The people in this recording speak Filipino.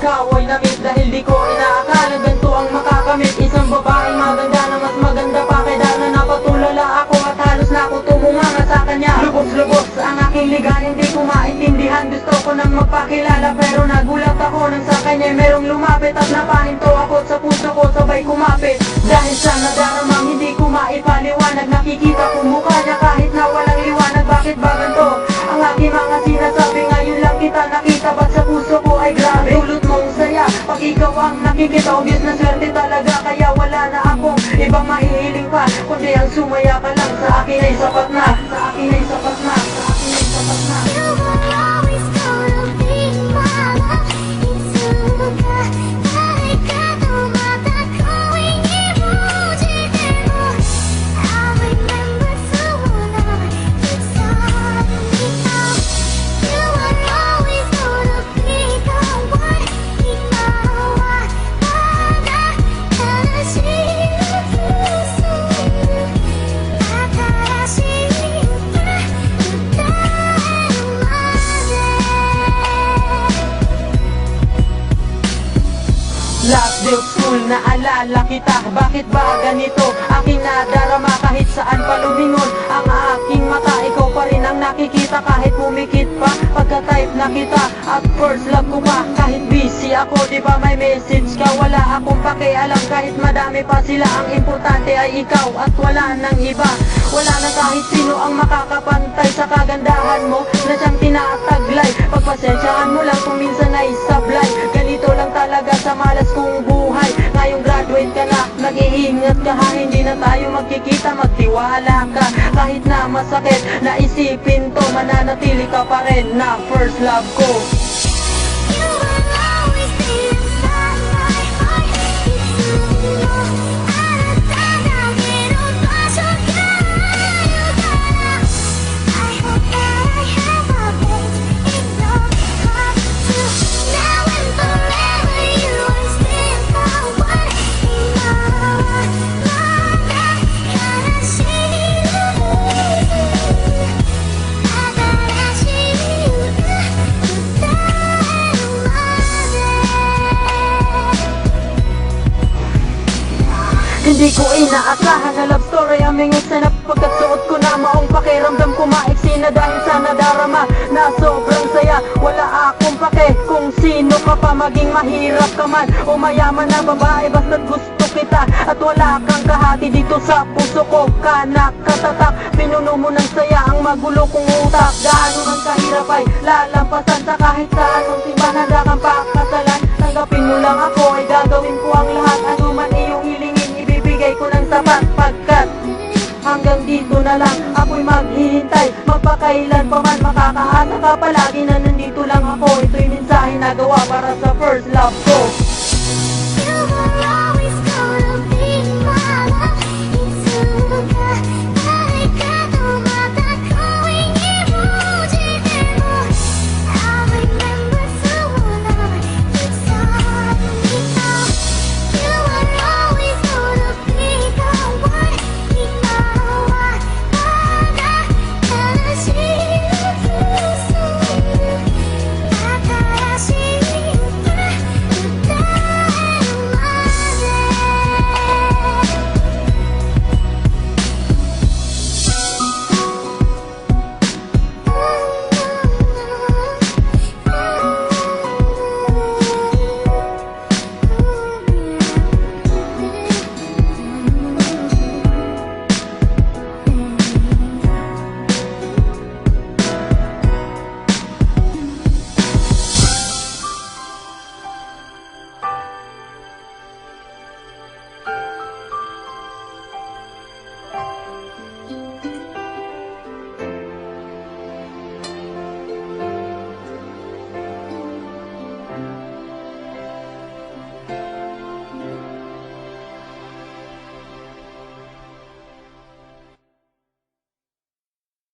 ikaw ay namit dahil di ko inaakala ganito ang makakamit. Isang babaeng maganda na mas maganda pa kay Darna. Napatulala ako at halos na ako tumunganga sa kanya. Lubos-lubos ang aking ligayan, hindi ko maintindihan. Gusto ko nang magpakilala pero nagulat ako nang sa kanya merong lumapit. At napahinto ako sa puso ko sabay kumapit. Dahil sa nadaramang hindi ko maipaliwanag, nakikita ko mukha niya kahit na walang liwanag. Bakit ba ganito ang aking mga sinasabi? Ngayon lang kita nakita, ba't sa puso ko ay grabe? Dulot mong saya pag ikaw ang nakikita. Obvious na swerte talaga kaya wala na akong ibang mahihiling pa, kundi ang sumaya ka lang. Sa akin ay sapat na, sa akin ay sapat na, sa akin ay sapat na. You were always gonna be my love. 익숙하다 해가도 마다코인 이루어지대로 I remember someone keep telling me how you were always gonna be the one. 이마와 바다 하나씩 Last day of school, naalala kita. Bakit ba ganito aking nadarama? Kahit saan pa lumingon ang aking mata, ikaw pa rin ang nakikita. Kahit pumikit pa pagka-type na kita, at first love ko pa. Kahit busy ako, di ba may message ka? Wala akong pakialam kahit madami pa sila. Ang importante ay ikaw at wala nang iba. Wala na kahit sino ang makakapantay sa kagandahan mo na siyang tinataglay. Pagpasensyahan mo lang kung minsan ay sablay. Ganito lang talaga sa malas kong buhay. Ngayong graduate ka na, mag-iingat ka ha. Hindi na tayo magkikita, magtiwala ka. Kahit na masakit na isipin to, mananatili ka pa rin na first love ko. You will always be inside my heart. 알았다가기로 빠져가요 달아. I hope that I have a place in your heart too. Now and forever you are still the one. 이마와 바다 하나씩 아다라시 Hindi ko inaasahan na love story ang minsan na pagkasuot ko na maong pakiramdam ko maiksi na dahil sa nadarama na sobrang saya. Wala akong pake kung sino ka pa, maging mahirap ka man o mayaman na babae, basta't gusto kita. At wala kang kahati dito sa puso ko ka nakatatak. Pinuno mo ng saya ang magulo kong utak. Gaano ang kahirap ay lalampasan sa kahit saan. Kung simbahan handa kang pakasalan, tanggapin mo lang ako ay gagawin ko ang lahat. Ano man iyong hilingin, ibibigay ko ng sapat. Pagkat hanggang dito na lang ako'y maghihintay. Magpakailan pa man makakaasa ka palagi na nandito lang ako. Ito'y mensahe na gawa para sa first love ko.